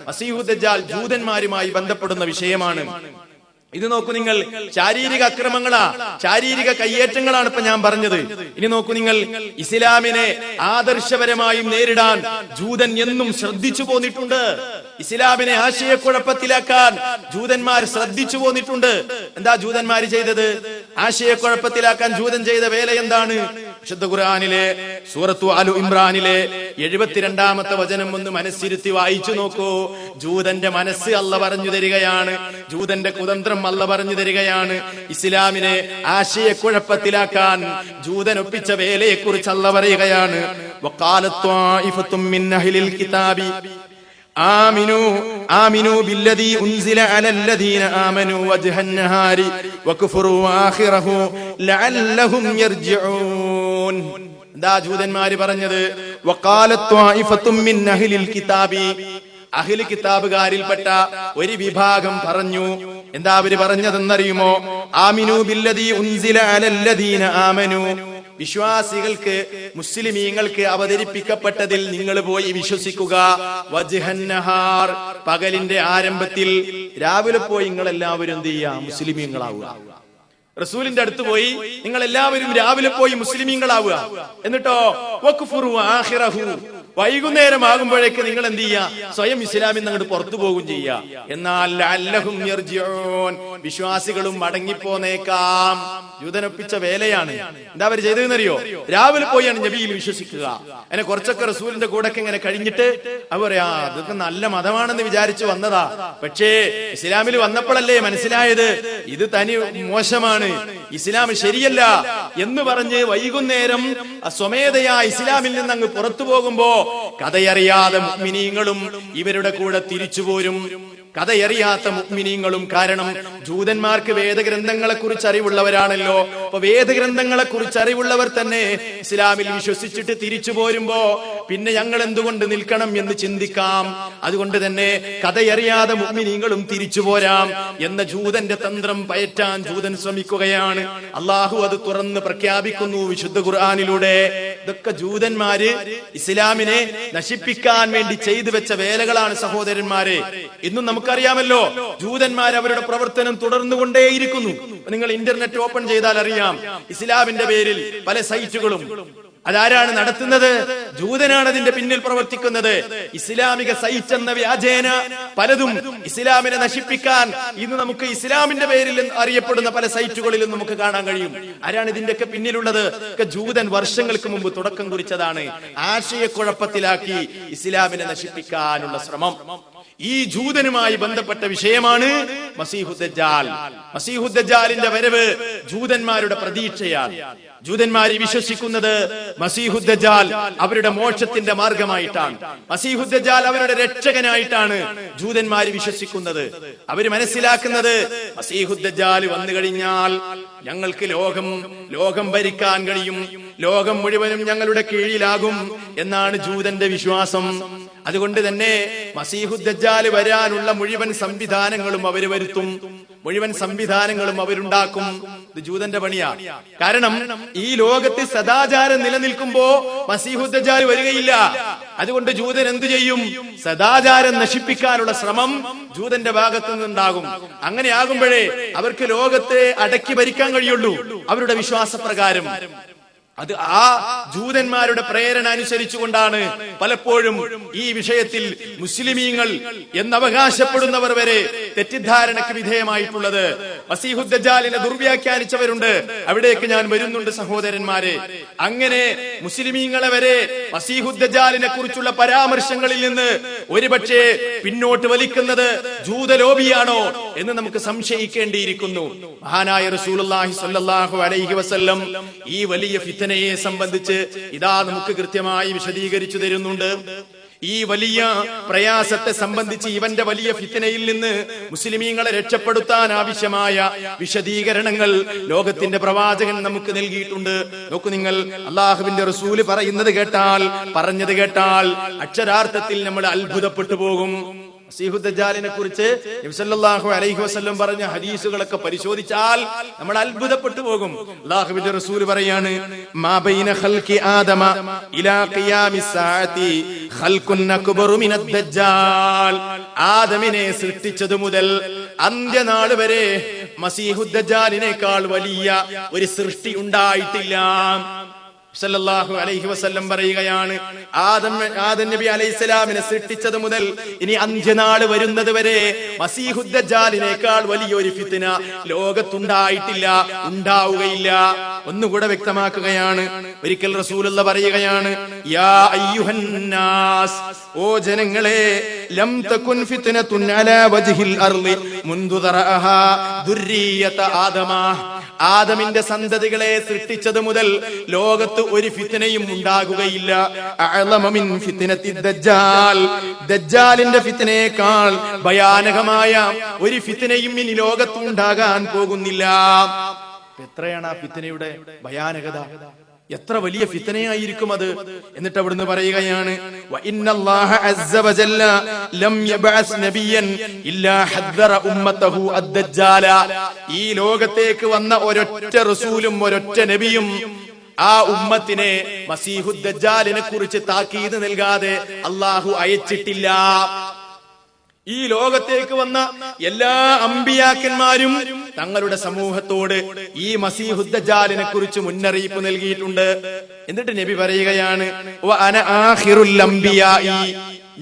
മസീഹു ദജ്ജാൽ ജൂതന്മാരുമായി ബന്ധപ്പെടുന്ന വിഷയമാണ്. ഇത് നോക്കൂ നിങ്ങൾ, ശാരീരിക അക്രമങ്ങളാ, ശാരീരിക കയ്യേറ്റങ്ങളാണ് ഇപ്പൊ ഞാൻ പറഞ്ഞത്. ഇനി നോക്കൂ നിങ്ങൾ, ഇസ്ലാമിനെ ആദർശപരമായും നേരിടാൻ ജൂതൻ എന്നും ശ്രദ്ധിച്ചു പോന്നിട്ടുണ്ട്. ഇസ്ലാമിനെ ആശയക്കുഴപ്പത്തിലാക്കാൻ ജൂതന്മാർ ശ്രദ്ധിച്ചു പോന്നിട്ടുണ്ട്. എന്താ ജൂതന്മാർ ചെയ്തത്? ആശയക്കുഴപ്പത്തിലാക്കാൻ ജൂതൻ ചെയ്ത വേല എന്താണ്? വിശുദ്ധ ഖുർആനിലെ സൂറത്തു ആലു ഇമ്രാനിലെ 72-ാമത്തെ വചനം ഒന്ന് മനസ്സിരുത്തി വായിച്ചു നോക്കൂ. ജൂതന്റെ മനസ്സ് അല്ല പറഞ്ഞു തരികയാണ്, ജൂതന്റെ കുതന്ത്രം അല്ല പറഞ്ഞു തരികയാണ്. ഇസ്ലാമിനെ ആശയക്കുഴപ്പത്തിലാക്കാൻ ജൂതൻ ഒപ്പിച്ച വേലയെ കുറിച്ച് അല്ല പറയുകയാണ്. വഖാലത് ത്വാഇഫത്തും മിൻ അഹ്ലിൽ കിതാബി ആമിനു ബില്ലദീ ഉൻസില അലല്ലദീന ആമനു വജ്ഹൻ നഹാരി വകുഫറു ആഖിറഹു ലഅല്ലഹും യർജിഊൻ. എന്താ ജൂതന്മാര് പറഞ്ഞത്? വഖാലത് ത്വാഇഫത്തും മിൻ അഹ്ലിൽ കിതാബി, അഹ്ലി കിതാബുകാരിൽപ്പെട്ട ഒരു വിഭാഗം പറഞ്ഞു. എന്താ അവര് പറഞ്ഞതെന്നറിയുമോ? ആമിനു ബില്ലദീ ഉൻസില അലല്ലദീന ആമനു, വിശ്വാസികൾക്ക്, മുസ്ലിമീങ്ങൾക്ക് അവതരിപ്പിക്കപ്പെട്ടതിൽ നിങ്ങൾ പോയി വിശ്വസിക്കുക. വജ്ഹൻ നഹാർ, പകലിന്റെ ആരംഭത്തിൽ, രാവിലെ പോയി നിങ്ങൾ എല്ലാവരും എന്ത് ചെയ്യുക? മുസ്ലിമീങ്ങളാവുക. റസൂലിന്റെ അടുത്ത് പോയി നിങ്ങൾ എല്ലാവരും രാവിലെ പോയി മുസ്ലിമീങ്ങളാവുക. എന്നിട്ടോ വഖ്ഫുറു ആഖിറഹു, വൈകുന്നേരം ആകുമ്പോഴേക്ക് നിങ്ങൾ എന്ത് ചെയ്യുക? സ്വയം ഇസ്ലാമിൽ നിന്ന് അങ്ങോട്ട് പുറത്തു പോകും ചെയ്യുക. എന്നാൽ ലഅല്ലഹും യർജിഊൻ, വിശ്വാസികളും മടങ്ങിപ്പോന്നേക്കാം. ജൂതനൊപ്പിച്ച വേലയാണ്. എന്താ അവർ ചെയ്തതെന്നറിയോ? രാവിലെ പോയാണ് നബിയിൽ വിശ്വസിക്കുക. അങ്ങനെ കുറച്ചൊക്കെ റസൂലിന്റെ കൂടെ ഇങ്ങനെ കഴിഞ്ഞിട്ട് അവർ പറയാ അതൊക്കെ നല്ല മതമാണെന്ന് വിചാരിച്ചു വന്നതാ, പക്ഷേ ഇസ്ലാമിൽ വന്നപ്പോഴല്ലേ മനസ്സിലായത് ഇത് തനി മോശമാണ്, ഇസ്ലാം ശരിയല്ല എന്ന് പറഞ്ഞ് വൈകുന്നേരം സ്വമേധയാ ഇസ്ലാമിൽ നിന്ന് അങ്ങ് പുറത്തു പോകുമ്പോ കഥയറിയാതെ മുഅ്മിനീങ്ങളും ഇവരുടെ കൂടെ തിരിച്ചു പോരും. കഥയറിയാത്ത മുഅ്മിനീങ്ങളും. കാരണം ജൂതന്മാർക്ക് വേദഗ്രന്ഥങ്ങളെ കുറിച്ച് അറിവുള്ളവരാണല്ലോ. അപ്പൊ വേദഗ്രന്ഥങ്ങളെ കുറിച്ച് അറിവുള്ളവർ തന്നെ ഇസ്ലാമിൽ വിശ്വസിച്ചിട്ട് തിരിച്ചു പോരുമ്പോ പിന്നെ ഞങ്ങൾ എന്തുകൊണ്ട് നിൽക്കണം എന്ന് ചിന്തിക്കാം. അതുകൊണ്ട് തന്നെ കഥയറിയാതെ മുഅ്മിനീങ്ങളും തിരിച്ചു പോരാം എന്ന ജൂതന്റെ തന്ത്രം പയറ്റാൻ ജൂതൻ ശ്രമിക്കുകയാണ്. അള്ളാഹു അത് തുറന്ന് പ്രഖ്യാപിക്കുന്നു വിശുദ്ധ ഖുർആനിലൂടെ. ഇതൊക്കെ ജൂതന്മാര് ഇസ്ലാമിനെ നശിപ്പിക്കാൻ വേണ്ടി ചെയ്തു വെച്ച വേലകളാണ് സഹോദരന്മാരെ. ഇന്നും നമുക്കറിയാമല്ലോ ജൂതന്മാർ അവരുടെ പ്രവർത്തനം തുടർന്നുകൊണ്ടേയിരിക്കുന്നു. നിങ്ങൾ ഇന്റർനെറ്റ് ഓപ്പൺ ചെയ്താൽ അറിയാം, ഇസ്ലാമിന്റെ പേരിൽ പല സൈറ്റുകളും. അതാരാണ് നടത്തുന്നത്? ജൂതനാണ് അതിന്റെ പിന്നിൽ പ്രവർത്തിക്കുന്നത്. ഇസ്ലാമിക സൈറ്റ് എന്ന വ്യാജേന പലതും ഇസ്ലാമിനെ നശിപ്പിക്കാൻ ഇന്ന് നമുക്ക് ഇസ്ലാമിന്റെ പേരിൽ അറിയപ്പെടുന്ന പല സൈറ്റുകളിലും നമുക്ക് കാണാൻ കഴിയും. ആരാണ് ഇതിന്റെയൊക്കെ പിന്നിലുള്ളത്? ജൂതൻ വർഷങ്ങൾക്ക് മുമ്പ് തുടക്കം കുറിച്ചതാണ്. ആശയക്കുഴപ്പത്തിലാക്കി ഇസ്ലാമിനെ നശിപ്പിക്കാനുള്ള ശ്രമം. ഈ ജൂതനുമായി ബന്ധപ്പെട്ട വിഷയമാണ് മസീഹു ദജ്ജാൽ. മസീഹു ദജ്ജാലിന്റെ വരവ് ജൂതന്മാരുടെ പ്രതീക്ഷയാണ്. ജൂതന്മാര് വിശ്വസിക്കുന്നത് മസീഹു ദജ്ജാൽ അവരുടെ മോക്ഷത്തിന്റെ മാർഗമായിട്ടാണ്. മസീഹു ദജ്ജാൽ അവരുടെ രക്ഷകനായിട്ടാണ് ജൂതന്മാര് വിശ്വസിക്കുന്നത്. അവര് മനസ്സിലാക്കുന്നത് മസീഹു ദജ്ജാൽ വന്നു കഴിഞ്ഞാൽ ഞങ്ങൾക്ക് ലോകം ഭരിക്കാൻ കഴിയും, ലോകം മുഴുവനും ഞങ്ങളുടെ കീഴിലാകും എന്നാണ് ജൂതന്റെ വിശ്വാസം. അതുകൊണ്ട് തന്നെ മസീഹു ദജ്ജാൽ വരാനുള്ള മുഴുവൻ സംവിധാനങ്ങളും അവര് വരുത്തും, മുഴുവൻ സംവിധാനങ്ങളും അവരുണ്ടാക്കും. ഇത് ജൂതന്റെ പണിയാ. കാരണം ഈ ലോകത്ത് സദാചാരം നിലനിൽക്കുമ്പോ മസീഹു ദജ്ജാൽ വരികയില്ല. അതുകൊണ്ട് ജൂതൻ എന്തു ചെയ്യും? സദാചാരം നശിപ്പിക്കാനുള്ള ശ്രമം ജൂതന്റെ ഭാഗത്തു നിന്നുണ്ടാകും. അങ്ങനെ ആകുമ്പോഴേ അവർക്ക് ലോകത്തെ അടക്കി ഭരിക്കാൻ കഴിയുള്ളൂ അവരുടെ വിശ്വാസപ്രകാരം. അത് ആ ജൂതന്മാരുടെ പ്രേരണ അനുസരിച്ചുകൊണ്ടാണ് പലപ്പോഴും ഈ വിഷയത്തിൽ മുസ്ലിമീങ്ങൾ എന്നവകാശപ്പെടുന്നവർ വരെ തെറ്റിദ്ധാരണയ്ക്ക് വിധേയമായിട്ടുള്ളത്. മസീഹു ദജ്ജാലിനെ ദുർവ്യാഖ്യാനിച്ചവരുണ്ട്. അവിടേക്ക് ഞാൻ വരുന്നുണ്ട് സഹോദരന്മാരെ. അങ്ങനെ മുസ്ലിമീങ്ങളെ വരെ മസീഹു ദജ്ജാലിനെ കുറിച്ചുള്ള പരാമർശങ്ങളിൽ നിന്ന് ഒരുപക്ഷെ പിന്നോട്ട് വലിക്കുന്നത് ജൂതലോബിയാണോ എന്ന് നമുക്ക് സംശയിക്കേണ്ടിയിരിക്കുന്നു. മഹാനായ റസൂലുള്ളാഹി സ്വല്ലല്ലാഹു അലൈഹി വസല്ലം ഈ വലിയ ഫിത്നയെ സംബന്ധിച്ച് ഇതാ നമുക്ക് കൃത്യമായി വിശദീകരിച്ചു തരുന്നുണ്ട്. ഈ വലിയ പ്രയാസത്തെ സംബന്ധിച്ച്, ഇവന്റെ വലിയ ഫിത്നയിൽ നിന്ന് മുസ്ലിമീങ്ങളെ രക്ഷപ്പെടുത്താൻ ആവശ്യമായ വിശദീകരണങ്ങൾ ലോകത്തിന്റെ പ്രവാചകൻ നമുക്ക് നൽകിയിട്ടുണ്ട്. നോക്കൂ നിങ്ങൾ, അള്ളാഹുവിന്റെ റസൂല് പറഞ്ഞത് കേട്ടാൽ അക്ഷരാർത്ഥത്തിൽ നമ്മൾ അത്ഭുതപ്പെട്ടു പോകും. മസീഹുദ് ദജ്ജാലിനെ കുറിച്ച് നബി സല്ലല്ലാഹു അലൈഹി വസല്ലം പറഞ്ഞ ഹദീസുകളൊക്കെ പരിശോധിച്ചാൽ നമ്മൾ അത്ഭുതപ്പെട്ടു പോകും. അല്ലാഹുവിന്റെ റസൂൽ പറയാണ്, മാ ബൈന ഖൽഖി ആദമ ഇലാ ഖിയാമിസ് സാഅതി ഖൽഖുൻ അക്ബറു മിനദ് ദജ്ജാൽ. ആദമിനെ സൃഷ്ടിച്ചതു മുതൽ അന്ത്യനാൾ വരെ മസീഹുദ് ദജ്ജാലിനേക്കാൾ വലിയ ഒരു സൃഷ്ടി ഉണ്ടായിട്ടില്ല. സല്ലല്ലാഹു അലൈഹി വസല്ലം പറയുകയാണ്, ആദം നബി അലൈഹിസ്സലാമിനെ സൃഷ്ടിച്ചത് മുതൽ ഇനി അന്ത്യനാൾ വരുന്നത് വരെ മസീഹുദ് ദജ്ജാലിനേക്കാൾ വലിയൊരു ഫിത്ന ലോകത്തുണ്ടായിട്ടില്ല, ഉണ്ടാവുകയില്ല. ഒന്നുകൂടെ വ്യക്തമാക്കുകയാണ്. ഒരിക്കൽ റസൂലുള്ളാഹി പറയുകയാണ്, യാ അയ്യുഹന്നാസ്, ഓ ജനങ്ങളെ, ലം തകുൻ ഫിത്നതുൻ അലാ വജ്ഹിൽ അർളി മുൻദു ദറഅഹാ ദുർരിയത ആദമ. ആദമിന്റെ സന്തതികളെ സൃഷ്ടിച്ചത് മുതൽ ലോകത്ത് ഒരു ഫിത്നയും ഉണ്ടാകുകയില്ല. അഅ്ലമ മിൻ ഫിത്നത്തി ദജ്ജാൽ, ദജ്ജാലിന്റെ ഫിത്നയേക്കാൾ ഭയാനകമായ ഒരു ഫിത്നയും ഇനി ലോകത്ത് ഉണ്ടാകാൻ പോകുന്നില്ല. എത്രയാണ് ആ ഫിത്നയുടെ ഭയാനകത, എത്ര വലിയ ഫിത്നയായിരിക്കും അത്. എന്നിട്ട് അവിടുന്ന് പറയുകയാണ്, വ ഇന്നല്ലാഹ അസ്സ വജല്ല ലം യബ്അസ് നബിയൻ ഇല്ലാ ഹദ്ദറ ഉമ്മതഹു അദ്ദജ്ജാല. ഈ ലോകത്തേക്ക് വന്ന ഒരൊറ്റ റസൂലും ഒരൊറ്റ നബിയും ആ ഉമ്മത്തിനെ മസീഹുദ് ദജ്ജാലിനെ കുറിച്ച് താക്കീത് നൽകാതെ അല്ലാഹു അയച്ചിട്ടില്ല. ഈ ലോകത്തേക്ക് വന്ന എല്ലാ അമ്പിയാക്കന്മാരും തങ്ങളുടെ സമൂഹത്തോട് ഈ മസീഹുദ് ദജ്ജാലിനെ കുറിച്ച് മുന്നറിയിപ്പ് നൽകിയിട്ടുണ്ട്. എന്നിട്ട് നബി പറയുകയാണ്, വ അന ആഖിറുൽ അംബിയാഇ,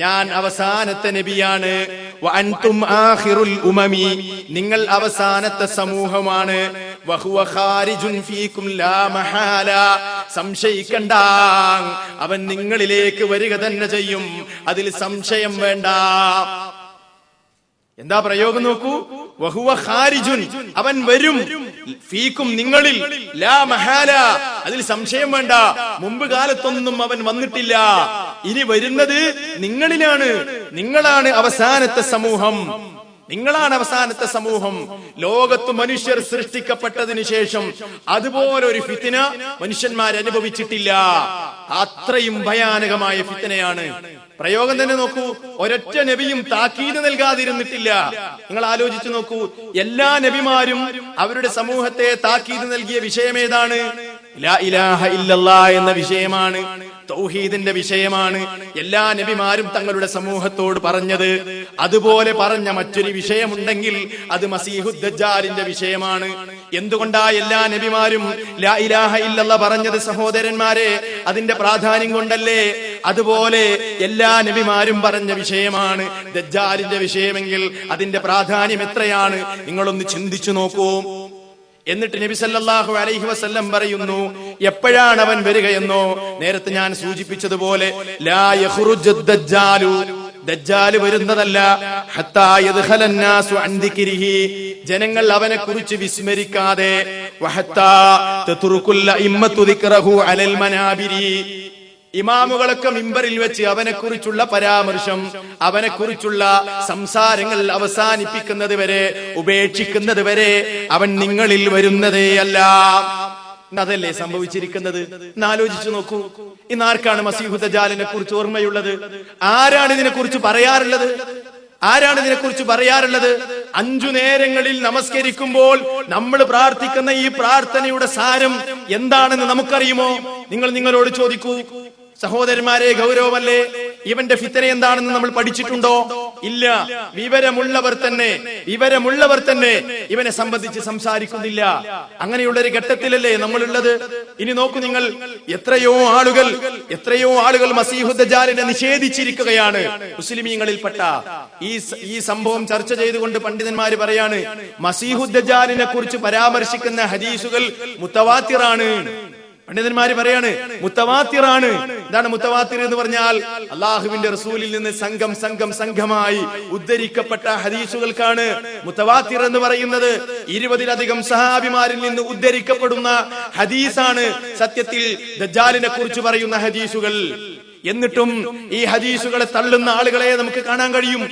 ഞാൻ അവസാനത്തെ നബിയാണ്. വ അൻതും ആഖിറുൽ ഉമമി, നിങ്ങൾ അവസാനത്തെ സമൂഹമാണ്. വഹുവ ഖാരിജുൻ ഫീകും ലാ മഹാല, സംശയിക്കണ്ട, അവൻ നിങ്ങളിലേക്ക് വരിക തന്നെ ചെയ്യും, അതിൽ സംശയം വേണ്ട. എന്താ പ്രയോഗം നോക്കൂ, വഹുവ ഖാരിജുൻ, അവൻ വരും, ഫീക്കും നിങ്ങളിൽ, ലാ മഹാല, അതിൽ സംശയം വേണ്ട. മുമ്പ് കാലത്തൊന്നും അവൻ വന്നിട്ടില്ല, ഇനി വരുന്നത് നിങ്ങളിലാണ്. നിങ്ങളാണ് അവസാനത്തെ സമൂഹം, നിങ്ങളാണ് അവസാനത്തെ സമൂഹം. ലോകത്ത് മനുഷ്യർ സൃഷ്ടിക്കപ്പെട്ടതിന് ശേഷം അതുപോലെ ഒരു ഫിത്ന മനുഷ്യന്മാർ അനുഭവിച്ചിട്ടില്ല. അത്രയും ഭയാനകമായ ഫിത്നയാണ്. പ്രയോഗം തന്നെ നോക്കൂ, ഒരൊറ്റ നബിയും താക്കീത് നൽകാതിരുന്നിട്ടില്ല. നിങ്ങൾ ആലോചിച്ചു നോക്കൂ, എല്ലാ നബിമാരും അവരുടെ സമൂഹത്തെ താക്കീത് നൽകിയ വിഷയം ഏതാണ്? ലാ ഇലാഹ ഇല്ലല്ലാഹ് എന്ന വിഷയമാണ്, തൗഹീദിന്റെ വിഷയമാണ് എല്ലാ നബിമാരും തങ്ങളുടെ സമൂഹത്തോട് പറഞ്ഞത്. അതുപോലെ പറഞ്ഞ മറ്റൊരു വിഷയമുണ്ടെങ്കിൽ അത് മസീഹുദ് ദജ്ജാലിന്റെ വിഷയമാണ്. എന്തുകൊണ്ടാ എല്ലാ നബിമാരും ലാ ഇലാഹ ഇല്ലല്ലാഹ് പറഞ്ഞത് സഹോദരന്മാരെ? അതിന്റെ പ്രാധാന്യം കൊണ്ടല്ലേ. അതുപോലെ എല്ലാ നബിമാരും പറഞ്ഞ വിഷയമാണ് ദജ്ജാലിന്റെ വിഷയമെങ്കിൽ അതിന്റെ പ്രാധാന്യം എത്രയാണ് നിങ്ങളൊന്ന് ചിന്തിച്ചു നോക്കൂ. എന്നിട്ട് നബി സല്ലല്ലാഹു അലൈഹി വസല്ലം പറയുന്നു, എപ്പോഴാണ് അവൻ വരികയെന്നോ? നേരത്തെ ഞാൻ സൂചിപ്പിച്ചതുപോലെ ലാ യഖ്റുജു ദജ്ജാലു, ദജ്ജാല് വരുന്നതല്ല, ഹത്താ യദ്ഖലൻ നാസു അൻ ദിക്രിഹി, ജനങ്ങൾ അവനെ കുറിച്ച് വിസ്മരിക്കാതെ, വഹത്താ തത്റുകുൽ ഇമ്മത്തു ദിക്റഹു അലൽ മനാബിരി, ഇമാമുകളൊക്കെ മിമ്പറിൽ വെച്ച് അവനെ കുറിച്ചുള്ള പരാമർശം, അവനെ കുറിച്ചുള്ള സംസാരങ്ങൾ അവസാനിപ്പിക്കുന്നത് വരെ, ഉപേക്ഷിക്കുന്നത് വരെ അവൻ നിങ്ങളിൽ വരുന്നതേയല്ല. അതല്ലേ സംഭവിച്ചിരിക്കുന്നത്? എന്നാലോചിച്ചു നോക്കൂ. ഇന്ന് ആർക്കാണ് മസീഹുദ് ദജ്ജാലിനെ കുറിച്ച് ഓർമ്മയുള്ളത്? ആരാണ് ഇതിനെ കുറിച്ച് പറയാറുള്ളത്? ആരാണ് ഇതിനെക്കുറിച്ച് പറയാറുള്ളത്? 5 നേരങ്ങളിൽ നമസ്കരിക്കുമ്പോൾ നമ്മൾ പ്രാർത്ഥിക്കുന്ന ഈ പ്രാർത്ഥനയുടെ സാരം എന്താണെന്ന് നമുക്കറിയുമോ? നിങ്ങൾ നിങ്ങളോട് ചോദിക്കൂ. സഹോദരന്മാരെ, ഗൗരവമല്ലേ? ഇവന്റെ ഫിത്ന എന്താണെന്ന് നമ്മൾ പഠിച്ചിട്ടുണ്ടോ? ഇല്ല. വിവരമുള്ളവർ തന്നെ ഇവനെ സംബന്ധിച്ച് സംസാരിക്കുന്നില്ല. അങ്ങനെയുള്ള ഒരു ഘട്ടത്തിലല്ലേ നമ്മളുള്ളത്? ഇനി നോക്കൂ നിങ്ങൾ, എത്രയോ ആളുകൾ മസീഹുദ് ദജ്ജാലിനെ നിഷേധിച്ചിരിക്കുകയാണ്. മുസ്ലിമീങ്ങളിൽപ്പെട്ട ഈ സംഭവം ചർച്ച ചെയ്തുകൊണ്ട് പണ്ഡിതന്മാര് പറയാണ്, മസീഹുദ് ദജ്ജാലിനെ കുറിച്ച് പരാമർശിക്കുന്ന ഹദീസുകൾ മുത്തവാത്തിറാണ്. പണ്ഡിതന്മാര് പറയാണ് മുത്തവാത്തിറാണ്. എന്താണ് മുത്തവാത്തിർ എന്ന് പറഞ്ഞാൽ? അള്ളാഹുവിന്റെ റസൂലിൽ നിന്ന് സംഘമായി ഉദ്ധരിക്കപ്പെട്ട ഹദീസുകൾക്കാണ് മുത്തവാത്തിർ എന്ന് പറയുന്നത്. 20-ലധികം സഹാബിമാരിൽ നിന്ന് ഉദ്ധരിക്കപ്പെടുന്ന ഹദീസാണ് സത്യത്തിൽ ദജ്ജാലിനെ കുറിച്ച് പറയുന്ന ഹദീസുകൾ. എന്നിട്ടും ഈ ഹദീസുകളെ തള്ളുന്ന ആളുകളെ നമുക്ക് കാണാൻ കഴിയും.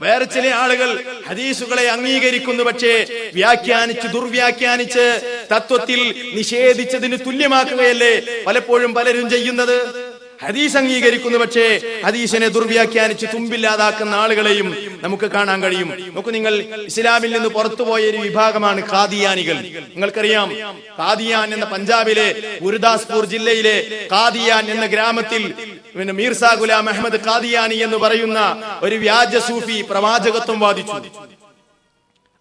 വേറെ ചില ആളുകൾ ഹദീസുകളെ അംഗീകരിക്കുന്നു, പക്ഷേ ദുർവ്യാഖ്യാനിച്ച് തത്വത്തിൽ നിഷേധിച്ചതിന് തുല്യമാക്കുകയല്ലേ പലപ്പോഴും പലരും ചെയ്യുന്നത്. ഹദീസ് അംഗീകരിക്കുന്നു, പക്ഷേ ഹദീസിനെ ദുർവ്യാഖ്യാനിച്ച് തുമ്പില്ലാതാക്കുന്ന ആളുകളെയും നമുക്ക് കാണാൻ കഴിയും. നോക്കൂ, നിങ്ങൾ ഇസ്ലാമിൽ നിന്ന് പുറത്തുപോയ ഒരു വിഭാഗമാണ് ഖാദിയാനികൾ. നിങ്ങൾക്കറിയാം, ഖാദിയാൻ എന്ന പഞ്ചാബിലെ ഗുരുദാസ്പൂർ ജില്ലയിലെ ഖാദിയാൻ എന്ന ഗ്രാമത്തിൽ മീർസാ ഗുലാം അഹമ്മദ് ഖാദിയാനി എന്ന് പറയുന്ന ഒരു വ്യാജ സൂഫി പ്രവാചകത്വം വാദിച്ചു.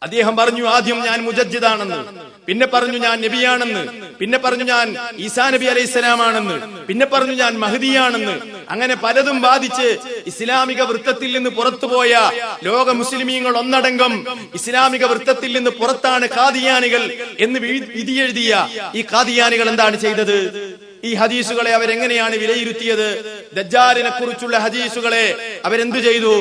അദ്ദേഹം പറഞ്ഞു, ആദ്യം ഞാൻ മുജദ്ദിദാണെന്ന്, പിന്നെ പറഞ്ഞു ഞാൻ നബിയാണെന്ന്, പിന്നെ പറഞ്ഞു ഞാൻ ഈസാ നബി അലൈഹിസ്സലാമാണെന്ന്, പിന്നെ പറഞ്ഞു ഞാൻ മഹ്ദിയാണെന്ന്. അങ്ങനെ പലതും വാദിച്ച് ഇസ്ലാമിക വൃത്തത്തിൽ നിന്ന് പുറത്തുപോയ ലോക മുസ്ലിമീങ്ങൾ ഒന്നടങ്കം ഇസ്ലാമിക വൃത്തത്തിൽ നിന്ന് പുറത്താണ് ഖാദിയാനികൾ എന്ന് വിധിയെഴുതിയ ഈ ഖാദിയാനികൾ എന്താണ് ചെയ്തത്? ഈ ഹദീസുകളെ അവരെങ്ങനെയാണ് വിലയിരുത്തിയത്? ദജ്ജാലിനെ കുറിച്ചുള്ള ഹദീസുകളെ അവരെന്തു ചെയ്തു?